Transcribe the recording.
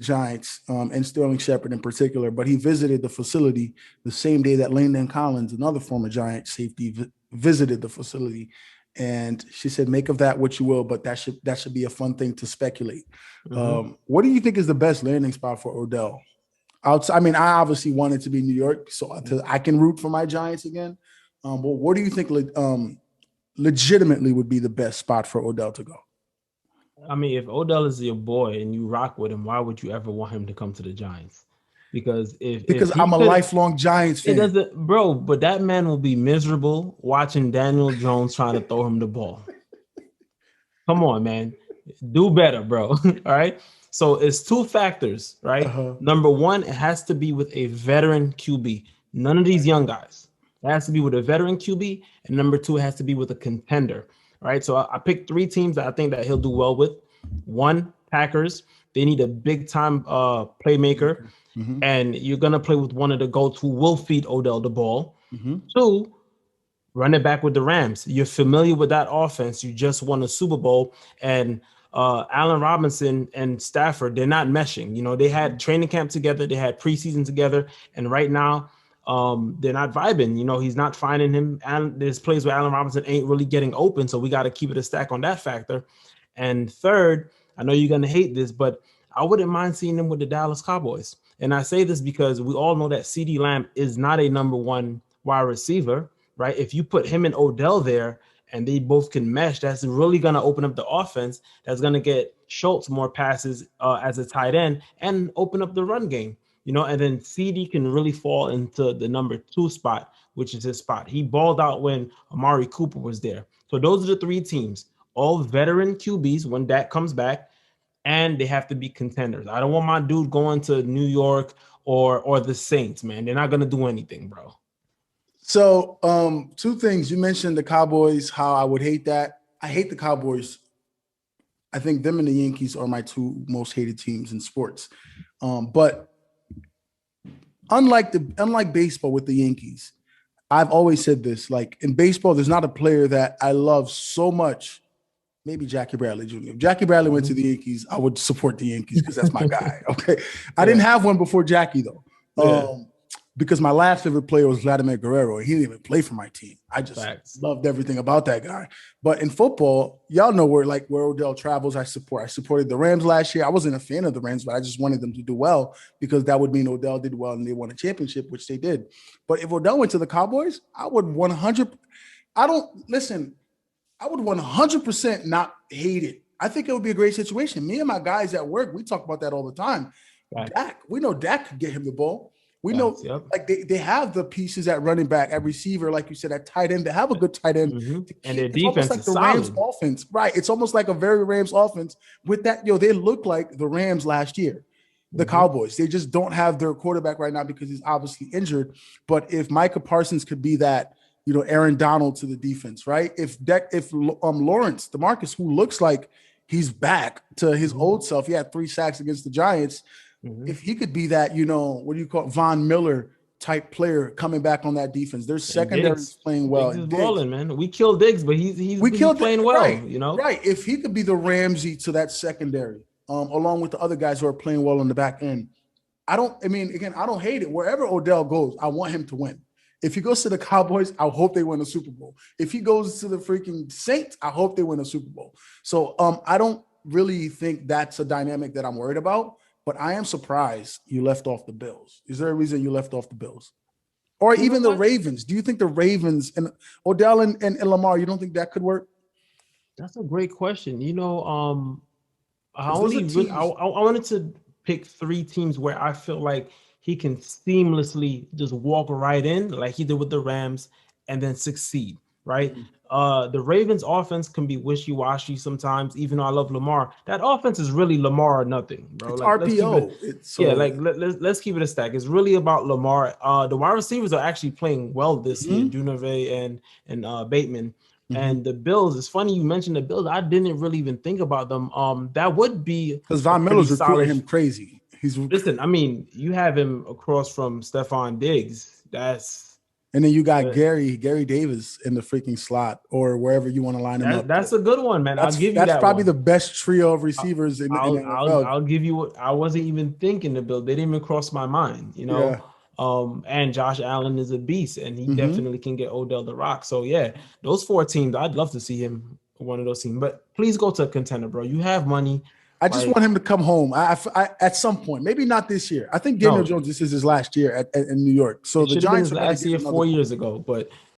Giants and Sterling Shepard in particular, but he visited the facility the same day that Landon Collins, another former Giant safety, visited the facility. And she said, "Make of that what you will, but that should be a fun thing to speculate." What do you think is the best landing spot for Odell? Outside, I mean, I obviously want it to be New York, so I can root for my Giants again. But what do you think legitimately would be the best spot for Odell to go? I mean, if Odell is your boy and you rock with him, why would you ever want him to come to the Giants? Because if Because he I'm a could, lifelong Giants it fan. doesn't, bro. But that man will be miserable watching Daniel Jones trying to throw him the ball. Come on, man, do better, bro. All right. So it's two factors, right? Uh-huh. Number one, it has to be with a veteran QB. None of these young guys. It has to be with a veteran QB, and number two, it has to be with a contender. Right. So I picked three teams that I think that he'll do well with. One, Packers. They need a big time playmaker, Mm-hmm. and you're gonna play with one of the goats who will feed Odell the ball. Mm-hmm. Two, run it back with the Rams. You're familiar with that offense. You just won a Super Bowl, and Allen Robinson and Stafford, they're not meshing. You know, they had training camp together, they had preseason together, and right now, they're not vibing. You know, he's not finding him. And there's plays where Allen Robinson ain't really getting open, so we got to keep it a stack on that factor. And third, I know you're gonna hate this, but I wouldn't mind seeing him with the Dallas Cowboys. And I say this because we all know that CeeDee Lamb is not a number one wide receiver, right? If you put him and Odell there and they both can mesh, that's really going to open up the offense. That's going to get Schultz more passes as a tight end and open up the run game, you know, and then CD can really fall into the number two spot, which is his spot. He balled out when Amari Cooper was there. So those are the three teams, all veteran QBs when Dak comes back, and they have to be contenders. I don't want my dude going to New York or the Saints, man. They're not going to do anything, bro. So, two things. You mentioned the Cowboys, how I would hate that. I hate the Cowboys. I think them and the Yankees are my two most hated teams in sports. But unlike baseball with the Yankees, I've always said this. Like in baseball, there's not a player that I love so much. Maybe Jackie Bradley Jr. If Jackie Bradley went to the Yankees, I would support the Yankees because that's my guy. Okay. I didn't Yeah. have one before Jackie though. Yeah. Because my last favorite player was Vladimir Guerrero. He didn't even play for my team. I just Facts. loved everything about that guy. But in football, y'all know where Odell travels. I support. I supported the Rams last year. I wasn't a fan of the Rams, but I just wanted them to do well because that would mean Odell did well and they won a championship, which they did. But if Odell went to the Cowboys, I would 100. I don't listen. I would 100% not hate it. I think it would be a great situation. Me and my guys at work, we talk about that all the time. Facts. Dak, we know Dak could get him the ball. We know Facts. Yep. like they have the pieces at running back, at receiver, like you said, at tight end. They have a good tight end to And their keep. It's almost defense like is the Rams solid. offense, right? It's almost like a very Rams offense. With that, they look like the Rams last year, the Cowboys. They just don't have their quarterback right now because he's obviously injured. But if Micah Parsons could be that, Aaron Donald to the defense, right? If Lawrence, DeMarcus, who looks like he's back to his old self, he had 3 sacks against the Giants. If he could be that, what do you call it, Von Miller type player coming back on that defense, their And secondary is Diggs. playing well. Diggs is And Diggs, balling, man. We killed Diggs, but he's we he's killed it, playing well, right? you know? Right. If he could be the Ramsey to that secondary, along with the other guys who are playing well on the back end, again, I don't hate it. Wherever Odell goes, I want him to win. If he goes to the Cowboys, I hope they win a Super Bowl. If he goes to the freaking Saints, I hope they win a Super Bowl. So I don't really think that's a dynamic that I'm worried about, but I am surprised you left off the Bills. Is there a reason you left off the Bills? Or You know even the what? Ravens? Do you think the Ravens and Odell and Lamar, you don't think that could work? That's a great question. I Because those are only really teams. I wanted to pick three teams where I feel like he can seamlessly just walk right in, like he did with the Rams, and then succeed. Right. The Ravens offense can be wishy-washy sometimes, even though I love Lamar. That offense is really Lamar or nothing, bro. It's Like let's keep it, RPO. It's yeah, so like let's keep it a stack. It's really about Lamar. The wide receivers are actually playing well this year, mhm, Dunave and Bateman. mhm. And the Bills, it's funny you mentioned the Bills. I didn't really even think about them. That would be Because a Von pretty Miller's recruiting solid. him crazy. Listen, I mean, you have him across from Stephon Diggs. That's And then you got But Gary Davis in the freaking slot or wherever you want to line him up. that's a good one, man. I'll give you That's that probably the one. best trio of receivers in the NFL. I'll give you what I wasn't even thinking to build. They didn't even cross my mind, you know. Yeah. And Josh Allen is a beast, and he Hmm. definitely can get Odell the Rock. So yeah, those four teams, I'd love to see him one of those teams. But please go to a contender, bro. You have money. I just Like, want him to come home. At some point, maybe not this year. I think Daniel no, Jones, this is his last year in New York. So it the should have been Giants his are going to last get year another 4 years quarterback. ago. But